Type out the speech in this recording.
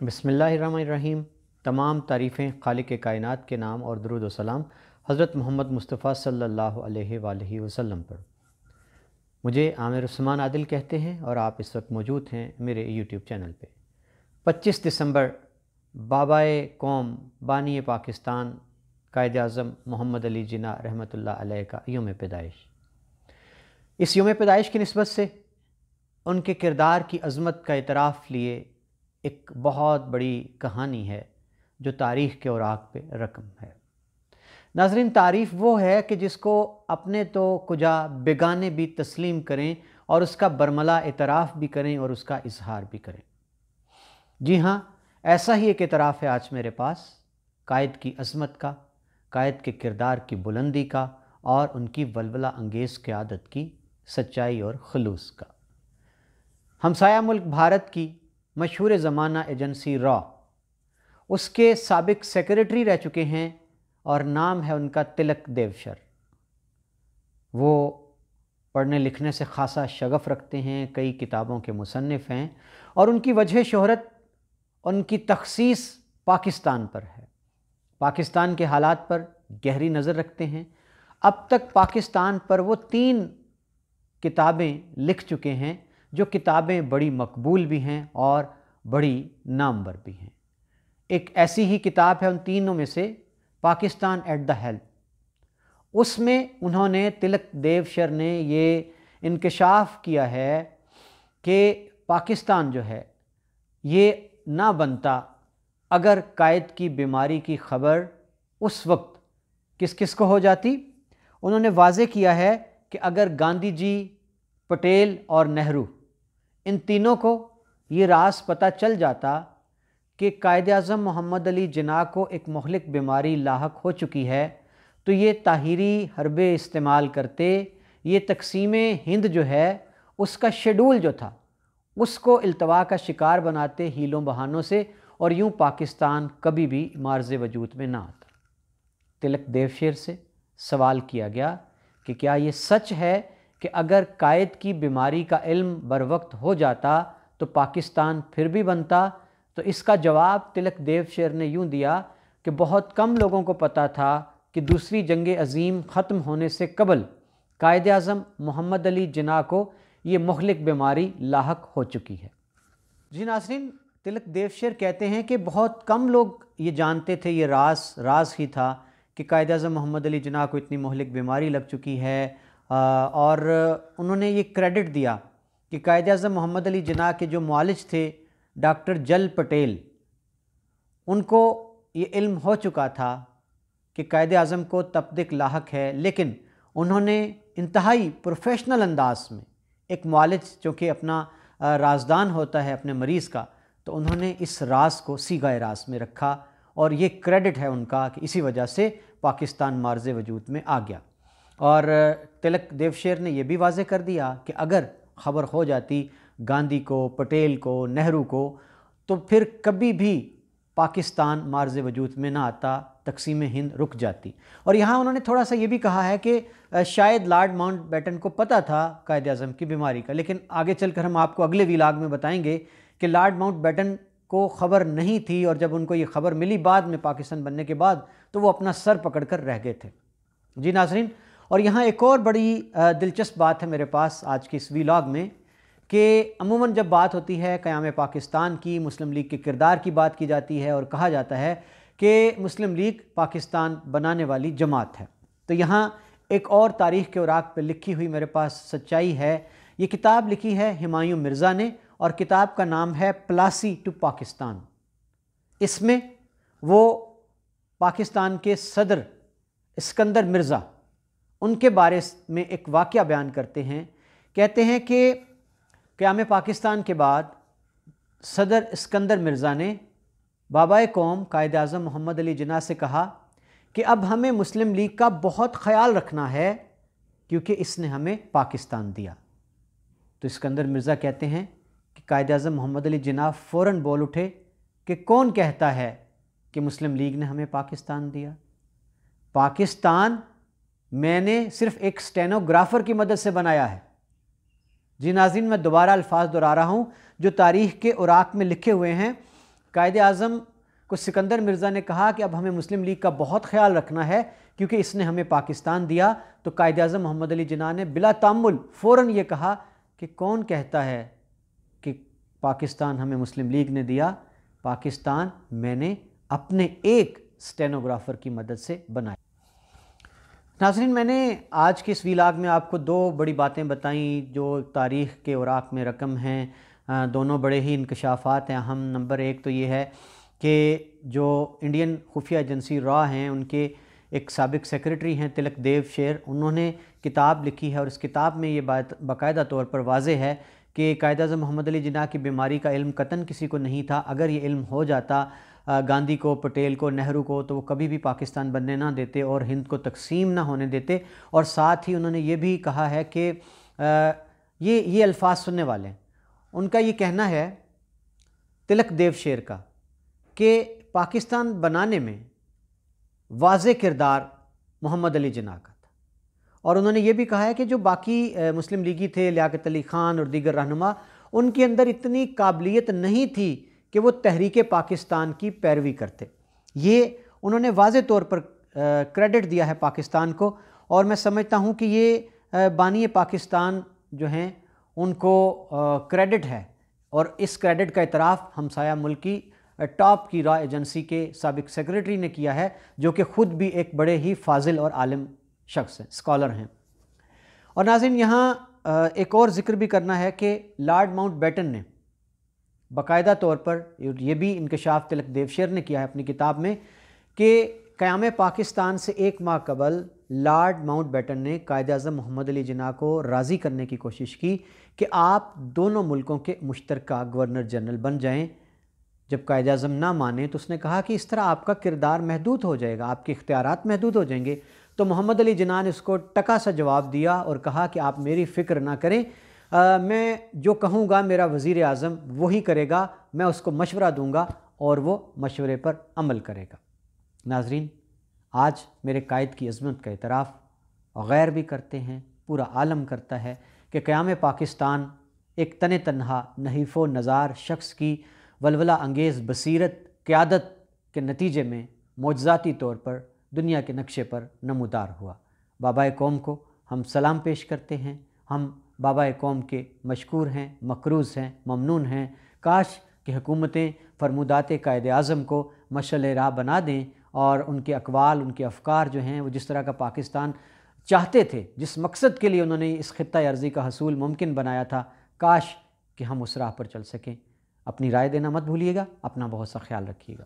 बिस्मिल्लाहिर्रहमानिर्रहीम। तमाम तारीफ़ें खालिक कायनात के नाम और दुरूद व सलाम हज़रत मोहम्मद मुस्तफ़ा सल्लल्लाहु अलैहि वसल्लम पर। मुझे आमिर उस्मान आदिल कहते हैं और आप इस वक्त मौजूद हैं मेरे यूट्यूब चैनल पे। 25 दिसंबर बाबाए कौम बानी पाकिस्तान कायद आज़म मोहम्मद अली जिन्ना रहमतुल्लाह अलैह का यौम पैदाइश। इस यौम पैदाइश की निस्बत से उनके किरदार की अज़मत का इतराफ़ लिए एक बहुत बड़ी कहानी है जो तारीख़ के औराक पे रकम है। नाज़रीन, तारीफ़ वो है कि जिसको अपने तो कुजा बेगाने भी तस्लीम करें और उसका बरमला इतराफ़ भी करें और उसका इजहार भी करें। जी हाँ, ऐसा ही एक इतराफ़ है आज मेरे पास कायद की अज़मत का, कायद के किरदार की बुलंदी का और उनकी वलवला अंगेज़ क़यादत की सच्चाई और खलूस का। हमसाया मुल्क भारत की मशहूर ज़माना एजेंसी रॉ उसके साबिक सेक्रेटरी रह चुके हैं और नाम है उनका तिलक देवशर। वो पढ़ने लिखने से ख़ासा शगफ़ रखते हैं, कई किताबों के मुसन्निफ़ हैं और उनकी वजह शोहरत, उनकी तख़सीस पाकिस्तान पर है। पाकिस्तान के हालात पर गहरी नज़र रखते हैं। अब तक पाकिस्तान पर वो 3 किताबें लिख चुके हैं जो किताबें बड़ी मकबूल भी हैं और बड़ी नामवर भी हैं। एक ऐसी ही किताब है उन तीनों में से, पाकिस्तान एट द हेल्प। उसमें उन्होंने, तिलक देवशर ने ये इंकशाफ किया है कि पाकिस्तान जो है ये ना बनता अगर कायद की बीमारी की ख़बर उस वक्त किस किस को हो जाती। उन्होंने वाज़े किया है कि अगर गांधी जी, पटेल और नेहरू, इन तीनों को ये राज पता चल जाता कि कायद आज़म मोहम्मद अली जिन्ना को एक मुहलिक बीमारी लाहक हो चुकी है, तो ये ताहिरी हरबे इस्तेमाल करते, ये तकसीम हिंद जो है उसका शेड्यूल जो था उसको इल्तवा का शिकार बनाते हीलों बहानों से, और यूँ पाकिस्तान कभी भी मार्ज़ वजूद में ना आता। तिलक देवशर से सवाल किया गया कि क्या ये सच है कि अगर कायद की बीमारी का इल्म बर वक्त हो जाता तो पाकिस्तान फिर भी बनता? तो इसका जवाब तिलक देवशर ने यूँ दिया कि बहुत कम लोगों को पता था कि दूसरी जंग अज़ीम ख़त्म होने से कबल कायद आज़म मोहम्मद अली जिन्ना को ये मुहलिक बीमारी लाहक हो चुकी है। जी नाज़रीन, तिलक देवशर कहते हैं कि बहुत कम लोग ये जानते थे, ये राज ही था कि कायद आज़म मोहम्मद अली जिन्ना को इतनी मुहलिक बीमारी लग चुकी है। और उन्होंने ये क्रेडिट दिया कि कायद आज़म मोहम्मद अली जिन्ना के जो मुआलिज थे डॉक्टर जल पटेल, उनको ये इल्म हो चुका था कि कायद आज़म को तपदिक लाहक है, लेकिन उन्होंने इंतहाई प्रोफेशनल अंदाज में एक मुआलिज जो कि अपना राजदान होता है अपने मरीज़ का, तो उन्होंने इस राज को सीगाए राज में रखा और ये क्रेडिट है उनका कि इसी वजह से पाकिस्तान मार्ज़ वजूद में आ गया। और तिलक देवशर ने यह भी वाज़े कर दिया कि अगर ख़बर हो जाती गांधी को, पटेल को, नेहरू को, तो फिर कभी भी पाकिस्तान मार्ज़ वजूद में ना आता, तकसीम हिंद रुक जाती। और यहाँ उन्होंने थोड़ा सा ये भी कहा है कि शायद लॉर्ड माउंटबेटन को पता था कायद आज़म की बीमारी का, लेकिन आगे चलकर हम आपको अगले व्लॉग में बताएंगे कि लॉर्ड माउंटबेटन को ख़बर नहीं थी और जब उनको ये ख़बर मिली बाद में पाकिस्तान बनने के बाद, तो वो अपना सर पकड़ कर रह गए थे। जी नाज़रीन, और यहाँ एक और बड़ी दिलचस्प बात है मेरे पास आज की इस व्लॉग में कि अमूमन जब बात होती है क़याम पाकिस्तान की, मुस्लिम लीग के किरदार की बात की जाती है और कहा जाता है कि मुस्लिम लीग पाकिस्तान बनाने वाली जमात है। तो यहाँ एक और तारीख़ के औराक पर लिखी हुई मेरे पास सच्चाई है। ये किताब लिखी है हुमायूं मिर्ज़ा ने और किताब का नाम है प्लासी टू पाकिस्तान। इसमें वो पाकिस्तान के सदर इस्कंदर मिर्ज़ा, उनके बारे में एक वाक़या बयान करते हैं। कहते हैं कि क़याम पाकिस्तान के बाद सदर इस्कंदर मिर्ज़ा ने बाबाए कौम कायद आज़म मोहम्मद अली जिन्ना से कहा कि अब हमें मुस्लिम लीग का बहुत ख़याल रखना है क्योंकि इसने हमें पाकिस्तान दिया। तो इस्कंदर मिर्ज़ा कहते हैं कि कायद आज़म मोहम्मद अली जिन्ना फ़ौरन बोल उठे कि कौन कहता है कि मुस्लिम लीग ने हमें पाकिस्तान दिया? पाकिस्तान मैंने सिर्फ़ एक स्टेनोग्राफ़र की मदद से बनाया है। जी नाज़रीन, मैं दोबारा अल्फाज दोहरा रहा हूँ जो तारीख़ के औराक में लिखे हुए हैं قائد اعظم کو سکندر مرزا نے کہا کہ اب ہمیں مسلم لیگ کا بہت خیال رکھنا ہے کیونکہ اس نے ہمیں پاکستان دیا، تو قائد اعظم محمد علی جناح نے بلا تامل فوراً یہ کہا کہ کون کہتا ہے کہ پاکستان ہمیں مسلم لیگ نے دیا؟ پاکستان میں نے اپنے ایک اسٹینوگرافر کی مدد سے بنایا۔ ناظرین، میں نے آج کے اس ویلاگ میں آپ کو دو بڑی باتیں بتائیں جو تاریخ کے اوراق میں رقم ہیں، دونوں بڑے ہی انکشافات ہیں اہم۔ نمبر ایک تو یہ ہے کہ جو انڈین خفیہ ایجنسی را ہیں، ان کے ایک سابق سیکریٹری ہیں تلک دیو شیر، انہوں نے کتاب لکھی ہے اور اس کتاب میں یہ بات باقاعدہ طور پر واضح ہے کہ قائد اعظم محمد علی جناح کی بیماری کا علم قطعاً کسی کو نہیں تھا۔ اگر یہ علم ہو جاتا گاندھی کو، پٹیل کو، نہرو کو، تو وہ کبھی بھی پاکستان بننے نہ دیتے اور ہند کو تقسیم نہ ہونے دیتے۔ اور ساتھ ہی انہوں نے یہ بھی کہا ہے کہ یہ الفاظ سننے والے ہیں، ان کا یہ کہنا ہے تلک دیو شیر کا کہ پاکستان بنانے میں واضح کردار محمد علی جناح کا تھا، اور انہوں نے یہ بھی کہا ہے کہ جو باقی مسلم لیگی تھے، لیاقت علی خان اور دیگر رہنما، ان کے اندر اتنی قابلیت نہیں تھی کہ وہ تحریک پاکستان کی پیروی کرتے۔ یہ انہوں نے واضح طور پر کریڈٹ دیا ہے پاکستان کو، اور میں سمجھتا ہوں کہ یہ بانی پاکستان جو ہیں ان کو کریڈٹ ہے، اور اس کریڈٹ کا اعتراف ہمسایہ ملک کی ٹاپ کی را ایجنسی کے سابق سیکریٹری نے کیا ہے، جو کہ خود بھی ایک بڑے ہی فاضل اور عالم شخص ہیں، اسکالر ہیں۔ اور ناظرین، یہاں ایک اور ذکر بھی کرنا ہے کہ لارڈ ماؤنٹ بیٹن نے باقاعدہ طور پر، یہ بھی انکشاف تلک دیو شیر نے کیا ہے اپنی کتاب میں، کہ قیام پاکستان سے ایک ماہ قبل لارڈ ماؤنٹ بیٹن نے قائد اعظم محمد علی جناح کو راضی کرنے کی کوشش کی کہ آپ دونوں ملکوں کے مشترکہ گورنر جنرل بن جائیں۔ جب قائد اعظم نہ مانے تو اس نے کہا کہ اس طرح آپ کا کردار محدود ہو جائے گا، آپ کے اختیارات محدود ہو جائیں گے۔ تو محمد علی جناح نے اس کو ٹکا سا جواب دیا اور کہا کہ آپ میری فکر نہ کریں، میں جو کہوں گا میرا وزیر اعظم وہی کرے گا، میں اس کو مشورہ دوں گا اور وہ مشورے پر عمل کرے گا۔ ناظرین، آج میرے قائد کی عظمت کا اعتراف غیر بھی کرتے ہیں، پورا عالم کرتا ہے کہ قیام پاکستان ایک تن تنہا نحیف و نزار شخص کی ولولہ انگیز بصیرت قیادت کے نتیجے میں معجزاتی طور پر دنیا کے نقشے پر نمودار ہوا۔ بابا قوم کو ہم سلام پیش کرتے ہیں، ہم بابا قوم کے مشکور ہیں، مقروض ہیں، ممنون ہیں۔ کاش کہ حکومتیں فرمودات قائد اعظم کو مشعل راہ بنا دیں اور ان کے اقوال، ان کے افکار جو ہیں، وہ جس طرح کا پاکستان چاہتے تھے، جس مقصد کے لیے انہوں نے اس خطہ ارضی کا حصول ممکن بنایا تھا، کاش کہ ہم اس راہ پر چل سکیں۔ اپنی رائے دینا مت بھولیے گا، اپنا بہت سا خیال رکھیے گا۔